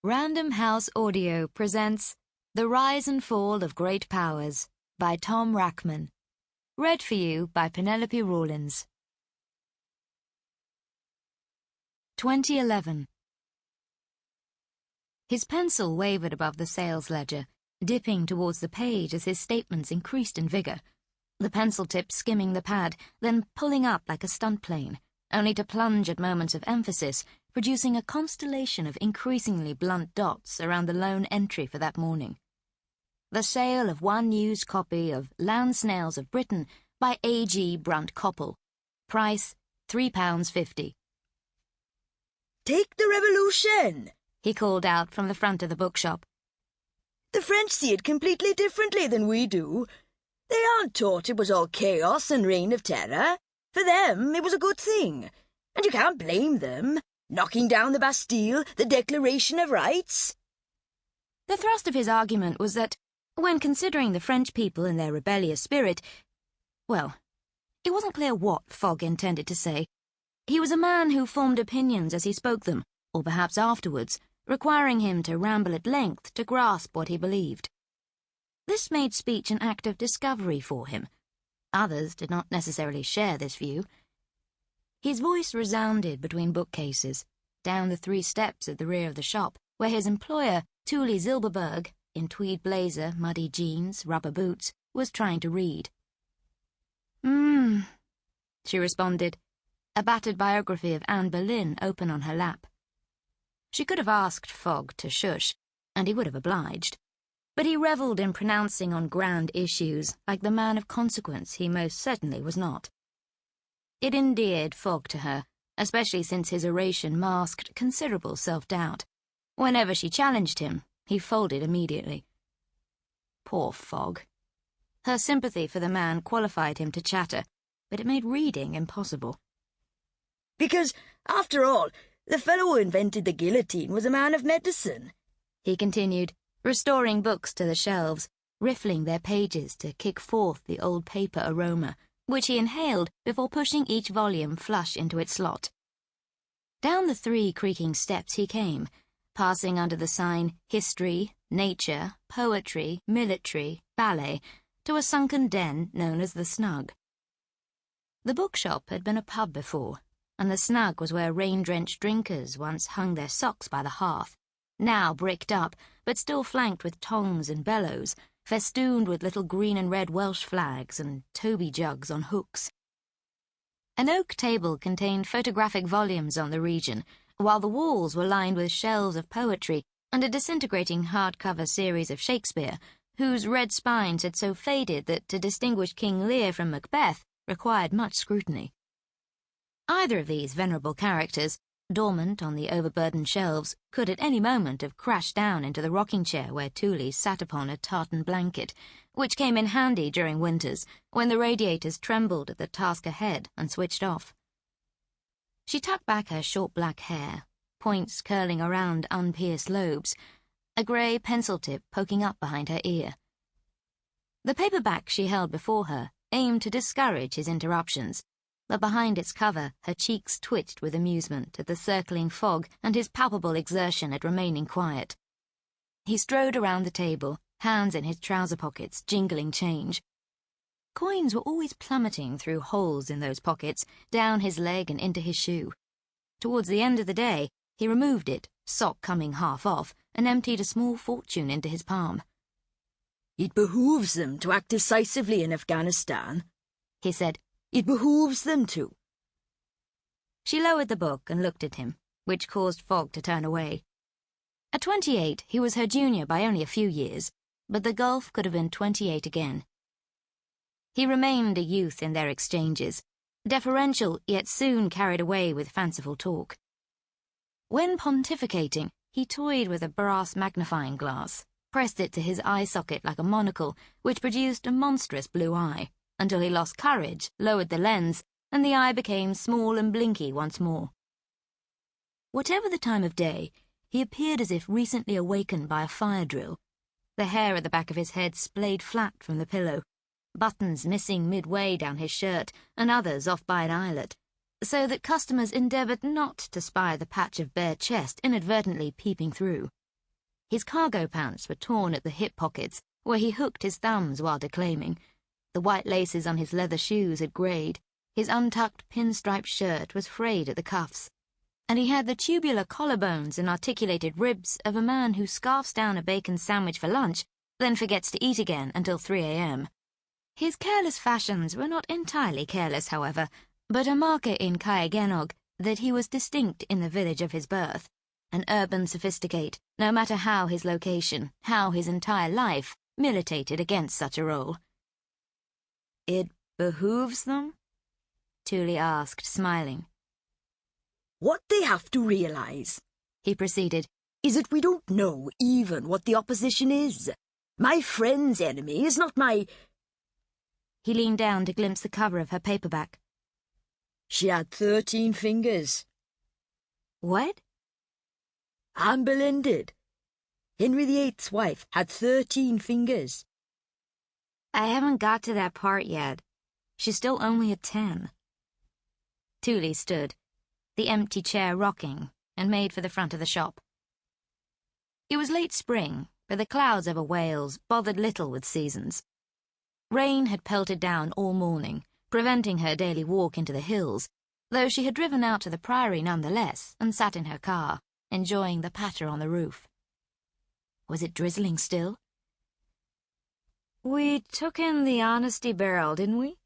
Random House Audio presents The Rise and Fall of Great Powers by Tom Rachman. Read for you by Penelope Rawlins. 2011. His pencil wavered above the sales ledger, dipping towards the page as his statements increased in vigor, the pencil tip skimming the pad, then pulling up like a stunt plane, only to plunge at moments of emphasis, producing a constellation of increasingly blunt dots around the lone entry for that morning. The sale of one used copy of Land Snails of Britain by A.G. Brunt Koppel. Price £3.50. "Take the revolution," he called out from the front of the bookshop. "The French see it completely differently than we do. They aren't taught it was all chaos and reign of terror. For them, it was a good thing. And you can't blame them. Knocking down the Bastille, the Declaration of Rights." The thrust of his argument was that, when considering the French people and their rebellious spirit, well, it wasn't clear what Fogg intended to say. He was a man who formed opinions as he spoke them, or perhaps afterwards, requiring him to ramble at length to grasp what he believed. This made speech an act of discovery for him. Others did not necessarily share this view. His voice resounded between bookcases, down the 3 steps at the rear of the shop, where his employer, Zylberberg, in tweed blazer, muddy jeans, rubber boots, was trying to read. She responded, a battered biography of Anne Boleyn open on her lap. She could have asked Fogg to shush, and he would have obliged, but he revelled in pronouncing on grand issues like the man of consequence he most certainly was not. It endeared Fogg to her, especially since his oration masked considerable self-doubt. Whenever she challenged him, he folded immediately. Poor Fogg. Her sympathy for the man qualified him to chatter, but it made reading impossible. "Because, after all, the fellow who invented the guillotine was a man of medicine," he continued, restoring books to the shelves, riffling their pages to kick forth the old paper aroma, which he inhaled before pushing each volume flush into its slot. Down the 3 creaking steps he came, passing under the sign History, Nature, Poetry, Military, Ballet, to a sunken den known as the Snug. The bookshop had been a pub before, and the Snug was where rain-drenched drinkers once hung their socks by the hearth, now bricked up, but still flanked with tongs and bellows, festooned with little green and red Welsh flags and Toby jugs on hooks. An oak table contained photographic volumes on the region, while the walls were lined with shelves of poetry and a disintegrating hardcover series of Shakespeare, whose red spines had so faded that to distinguish King Lear from Macbeth required much scrutiny. Either of these venerable characters, dormant on the overburdened shelves, could at any moment have crashed down into the rocking chair where Tooley sat upon a tartan blanket, which came in handy during winters, when the radiators trembled at the task ahead and switched off. She tucked back her short black hair, points curling around unpierced lobes, a grey pencil tip poking up behind her ear. The paperback she held before her aimed to discourage his interruptions, but behind its cover her cheeks twitched with amusement at the circling fog and his palpable exertion at remaining quiet. He strode around the table, hands in his trouser pockets, jingling change. Coins were always plummeting through holes in those pockets, down his leg and into his shoe. Towards the end of the day, he removed it, sock coming half off, and emptied a small fortune into his palm. "It behooves them to act decisively in Afghanistan," he said. "It behooves them to." She lowered the book and looked at him, which caused Fogg to turn away. At 28, he was her junior by only a few years, but the gulf could have been 28 again. He remained a youth in their exchanges, deferential yet soon carried away with fanciful talk. When pontificating, he toyed with a brass magnifying glass, pressed it to his eye socket like a monocle, which produced a monstrous blue eye, until he lost courage, lowered the lens, and the eye became small and blinky once more. Whatever the time of day, he appeared as if recently awakened by a fire drill. The hair at the back of his head splayed flat from the pillow, buttons missing midway down his shirt and others off by an eyelet, so that customers endeavoured not to spy the patch of bare chest inadvertently peeping through. His cargo pants were torn at the hip pockets, where he hooked his thumbs while declaiming. The white laces on his leather shoes had greyed. His untucked pinstripe shirt was frayed at the cuffs. And he had the tubular collarbones and articulated ribs of a man who scarfs down a bacon sandwich for lunch, then forgets to eat again until 3 a.m. His careless fashions were not entirely careless, however, but a marker in Caergenog that he was distinct in the village of his birth, an urban sophisticate, no matter how his location, how his entire life, militated against such a role. "It behooves them?" Thule asked, smiling. "What they have to realize," he proceeded, "is that we don't know even what the opposition is. My friend's enemy is not my—" He leaned down to glimpse the cover of her paperback. "She had 13 fingers. "What?" "Anne Boleyn did. Henry VIII's wife had 13 fingers. "I haven't got to that part yet. She's still only at 10. Thule stood, the empty chair rocking, and made for the front of the shop. It was late spring, but the clouds over Wales bothered little with seasons. Rain had pelted down all morning, preventing her daily walk into the hills, though she had driven out to the Priory nonetheless and sat in her car, enjoying the patter on the roof. Was it drizzling still? "We took in the honesty barrel, didn't we?"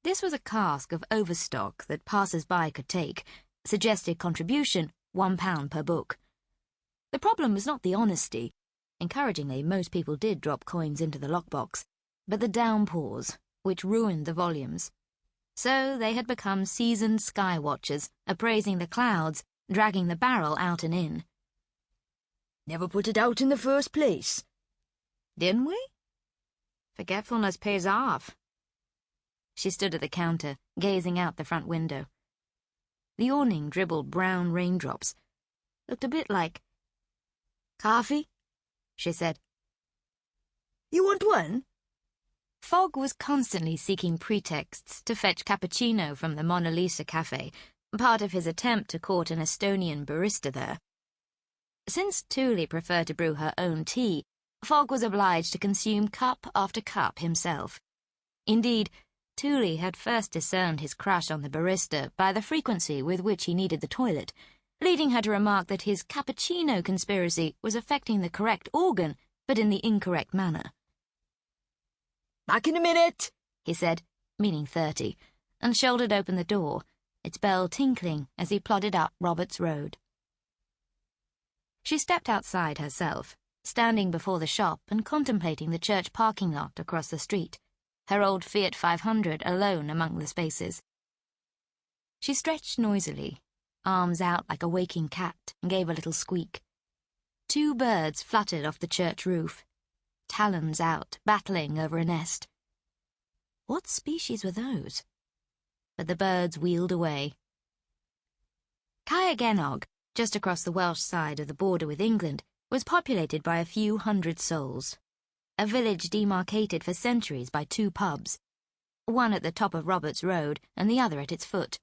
This was a cask of overstock that passers-by could take, suggested contribution £1 per book. The problem was not the honesty. Encouragingly, most people did drop coins into the lockbox, but the downpours, which ruined the volumes. So they had become seasoned sky watchers, appraising the clouds, dragging the barrel out and in. "Never put it out in the first place." "Didn't we? Forgetfulness pays off." She stood at the counter, gazing out the front window. The awning dribbled brown raindrops. Looked a bit like... "Coffee?" she said. "You want one?" Fogg was constantly seeking pretexts to fetch cappuccino from the Mona Lisa Cafe, part of his attempt to court an Estonian barista there. Since Thule preferred to brew her own tea, Fogg was obliged to consume cup after cup himself. Indeed, Thule had first discerned his crush on the barista by the frequency with which he needed the toilet, leading her to remark that his cappuccino conspiracy was affecting the correct organ, but in the incorrect manner. "Back in a minute," he said, meaning 30, and shouldered open the door, its bell tinkling as he plodded up Roberts Road. She stepped outside herself, standing before the shop and contemplating the church parking lot across the street, her old Fiat 500 alone among the spaces. She stretched noisily, arms out like a waking cat, and gave a little squeak. 2 birds fluttered off the church roof, talons out, battling over a nest. What species were those? But the birds wheeled away. Caergenog, just across the Welsh side of the border with England, was populated by a few hundred souls. A village demarcated for centuries by 2 pubs, one at the top of Roberts Road and the other at its foot.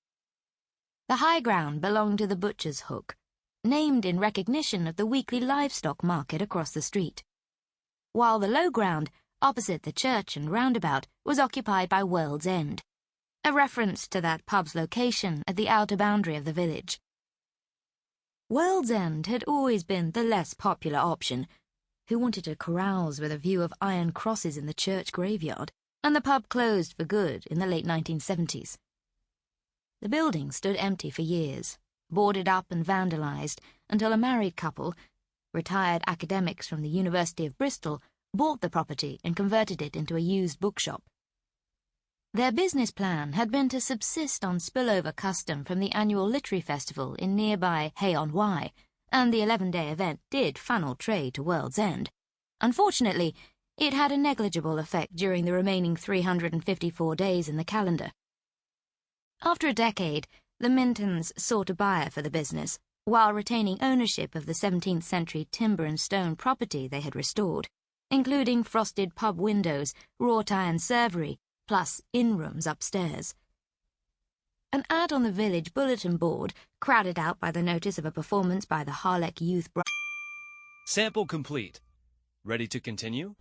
The high ground belonged to the Butcher's Hook, named in recognition of the weekly livestock market across the street, while the low ground, opposite the church and roundabout, was occupied by World's End, a reference to that pub's location at the outer boundary of the village. World's End had always been the less popular option. Who wanted to carouse with a view of iron crosses in the church graveyard, and the pub closed for good in the late 1970s. The building stood empty for years, boarded up and vandalised, until a married couple, retired academics from the University of Bristol, bought the property and converted it into a used bookshop. Their business plan had been to subsist on spillover custom from the annual literary festival in nearby Hay-on-Wye, and the 11-day event did funnel trade to World's End. Unfortunately, it had a negligible effect during the remaining 354 days in the calendar. After a decade, the Mintons sought a buyer for the business, while retaining ownership of the 17th century timber and stone property they had restored, including frosted pub windows, wrought iron servery, plus in-rooms upstairs. An ad on the village bulletin board, crowded out by the notice of a performance by the Harlech Youth Sample complete. Ready to continue?